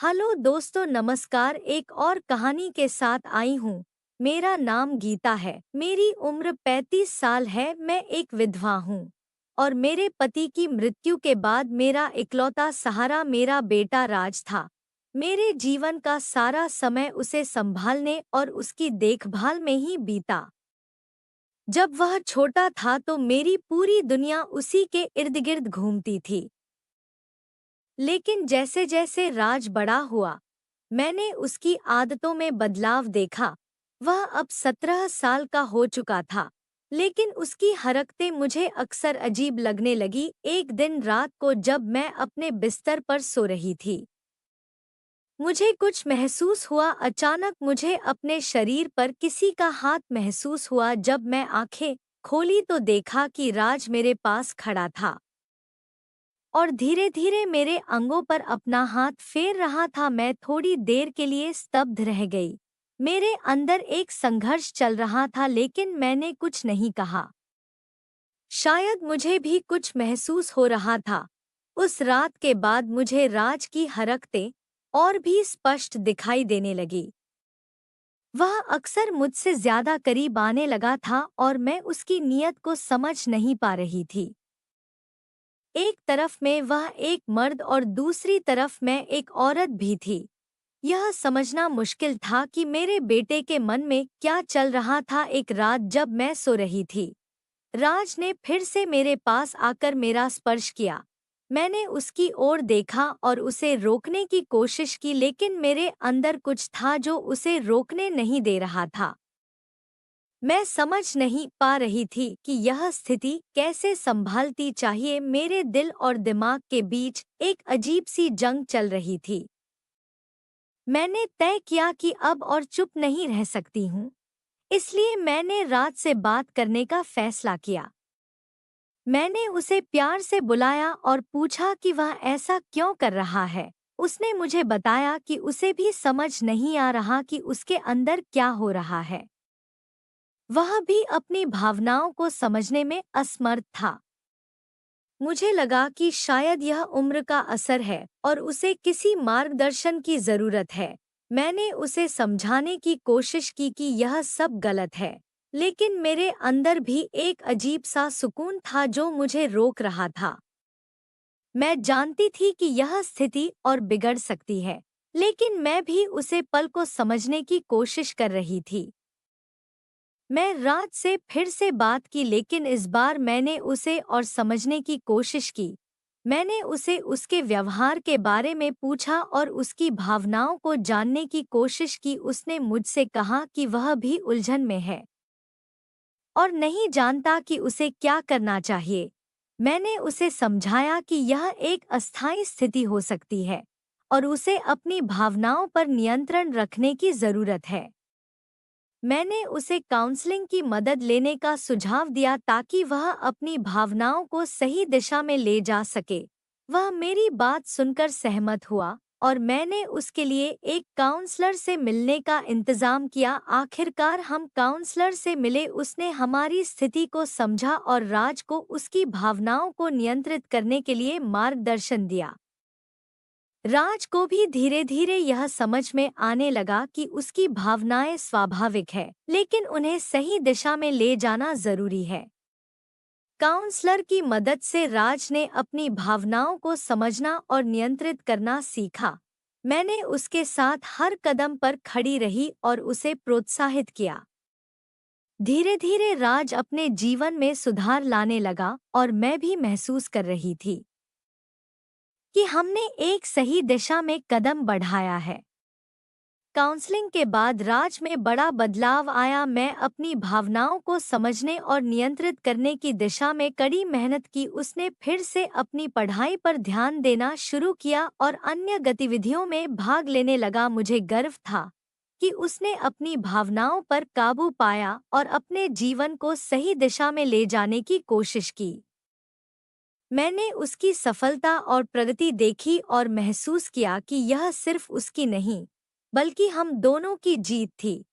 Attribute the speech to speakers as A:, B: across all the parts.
A: Hello दोस्तों, नमस्कार। एक और कहानी के साथ आई हूँ। मेरा नाम गीता है। मेरी उम्र 35 साल है। मैं एक विधवा हूँ और मेरे पति की मृत्यु के बाद मेरा इकलौता सहारा मेरा बेटा राज था। मेरे जीवन का सारा समय उसे संभालने और उसकी देखभाल में ही बीता। जब वह छोटा था तो मेरी पूरी दुनिया उसी के इर्द गिर्द घूमती थी। लेकिन जैसे जैसे राज बड़ा हुआ, मैंने उसकी आदतों में बदलाव देखा। वह अब 17 साल का हो चुका था, लेकिन उसकी हरकतें मुझे अक्सर अजीब लगने लगी। एक दिन रात को जब मैं अपने बिस्तर पर सो रही थी, मुझे कुछ महसूस हुआ। अचानक मुझे अपने शरीर पर किसी का हाथ महसूस हुआ। जब मैं आंखें खोली तो देखा कि राज मेरे पास खड़ा था और धीरे धीरे मेरे अंगों पर अपना हाथ फेर रहा था। मैं थोड़ी देर के लिए स्तब्ध रह गई। मेरे अंदर एक संघर्ष चल रहा था, लेकिन मैंने कुछ नहीं कहा। शायद मुझे भी कुछ महसूस हो रहा था। उस रात के बाद मुझे राज की हरकतें और भी स्पष्ट दिखाई देने लगी। वह अक्सर मुझसे ज्यादा करीब आने लगा था और मैं उसकी नीयत को समझ नहीं पा रही थी। एक तरफ में वह एक मर्द और दूसरी तरफ मैं एक औरत भी थी। यह समझना मुश्किल था कि मेरे बेटे के मन में क्या चल रहा था। एक रात जब मैं सो रही थी, राज ने फिर से मेरे पास आकर मेरा स्पर्श किया। मैंने उसकी ओर देखा और उसे रोकने की कोशिश की, लेकिन मेरे अंदर कुछ था जो उसे रोकने नहीं दे रहा था। मैं समझ नहीं पा रही थी कि यह स्थिति कैसे संभालती चाहिए। मेरे दिल और दिमाग के बीच एक अजीब सी जंग चल रही थी। मैंने तय किया कि अब और चुप नहीं रह सकती हूँ, इसलिए मैंने रात से बात करने का फैसला किया। मैंने उसे प्यार से बुलाया और पूछा कि वह ऐसा क्यों कर रहा है। उसने मुझे बताया कि उसे भी समझ नहीं आ रहा कि उसके अंदर क्या हो रहा है। वह भी अपनी भावनाओं को समझने में असमर्थ था। मुझे लगा कि शायद यह उम्र का असर है और उसे किसी मार्गदर्शन की जरूरत है। मैंने उसे समझाने की कोशिश की कि यह सब गलत है, लेकिन मेरे अंदर भी एक अजीब सा सुकून था जो मुझे रोक रहा था। मैं जानती थी कि यह स्थिति और बिगड़ सकती है, लेकिन मैं भी उसे पल को समझने की कोशिश कर रही थी। मैं रात से फिर से बात की, लेकिन इस बार मैंने उसे और समझने की कोशिश की। मैंने उसे उसके व्यवहार के बारे में पूछा और उसकी भावनाओं को जानने की कोशिश की। उसने मुझसे कहा कि वह भी उलझन में है और नहीं जानता कि उसे क्या करना चाहिए। मैंने उसे समझाया कि यह एक अस्थायी स्थिति हो सकती है और उसे अपनी भावनाओं पर नियंत्रण रखने की जरूरत है। मैंने उसे काउंसलिंग की मदद लेने का सुझाव दिया ताकि वह अपनी भावनाओं को सही दिशा में ले जा सके। वह मेरी बात सुनकर सहमत हुआ और मैंने उसके लिए एक काउंसलर से मिलने का इंतजाम किया। आखिरकार हम काउंसलर से मिले। उसने हमारी स्थिति को समझा और राज को उसकी भावनाओं को नियंत्रित करने के लिए मार्गदर्शन दिया। राज को भी धीरे धीरे यह समझ में आने लगा कि उसकी भावनाएं स्वाभाविक है, लेकिन उन्हें सही दिशा में ले जाना जरूरी है। काउंसलर की मदद से राज ने अपनी भावनाओं को समझना और नियंत्रित करना सीखा। मैंने उसके साथ हर कदम पर खड़ी रही और उसे प्रोत्साहित किया। धीरे धीरे राज अपने जीवन में सुधार लाने लगा और मैं भी महसूस कर रही थी कि हमने एक सही दिशा में कदम बढ़ाया है। काउंसलिंग के बाद राज में बड़ा बदलाव आया। मैं अपनी भावनाओं को समझने और नियंत्रित करने की दिशा में कड़ी मेहनत की। उसने फिर से अपनी पढ़ाई पर ध्यान देना शुरू किया और अन्य गतिविधियों में भाग लेने लगा। मुझे गर्व था कि उसने अपनी भावनाओं पर काबू पाया और अपने जीवन को सही दिशा में ले जाने की कोशिश की। मैंने उसकी सफलता और प्रगति देखी और महसूस किया कि यह सिर्फ उसकी नहीं, बल्कि हम दोनों की जीत थी।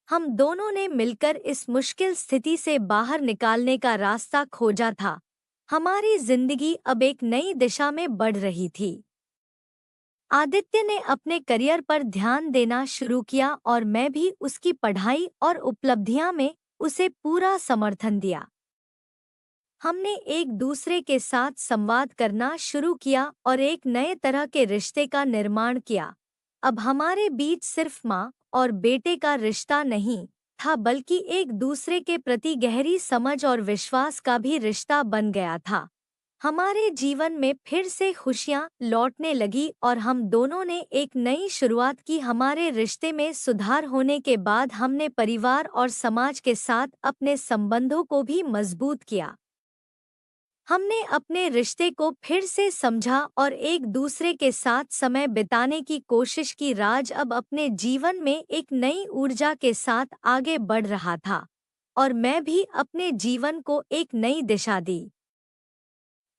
A: हम दोनों ने मिलकर इस मुश्किल स्थिति से बाहर निकालने का रास्ता खोजा था। हमारी जिंदगी अब एक नई दिशा में बढ़ रही थी। आदित्य ने अपने करियर पर ध्यान देना शुरू किया और मैं भी उसकी पढ़ाई और उपलब्धियां में उसे पूरा समर्थन दिया। हमने एक दूसरे के साथ संवाद करना शुरू किया और एक नए तरह के रिश्ते का निर्माण किया। अब हमारे बीच सिर्फ माँ और बेटे का रिश्ता नहीं था, बल्कि एक दूसरे के प्रति गहरी समझ और विश्वास का भी रिश्ता बन गया था। हमारे जीवन में फिर से खुशियाँ लौटने लगी और हम दोनों ने एक नई शुरुआत की। हमारे रिश्ते में सुधार होने के बाद हमने परिवार और समाज के साथ अपने संबंधों को भी मजबूत किया। हमने अपने रिश्ते को फिर से समझा और एक दूसरे के साथ समय बिताने की कोशिश की। राज अब अपने जीवन में एक नई ऊर्जा के साथ आगे बढ़ रहा था और मैं भी अपने जीवन को एक नई दिशा दी।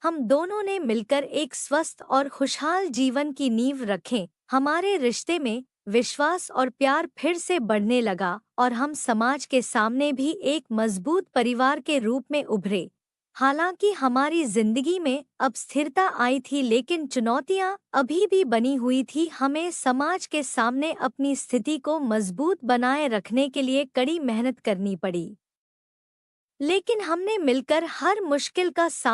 A: हम दोनों ने मिलकर एक स्वस्थ और खुशहाल जीवन की नींव रखें। हमारे रिश्ते में विश्वास और प्यार फिर से बढ़ने लगा और हम समाज के सामने भी एक मजबूत परिवार के रूप में उभरे। हालांकि हमारी जिंदगी में अब स्थिरता आई थी, लेकिन चुनौतियां अभी भी बनी हुई थी। हमें समाज के सामने अपनी स्थिति को मजबूत बनाए रखने के लिए कड़ी मेहनत करनी पड़ी, लेकिन हमने मिलकर हर मुश्किल का सामना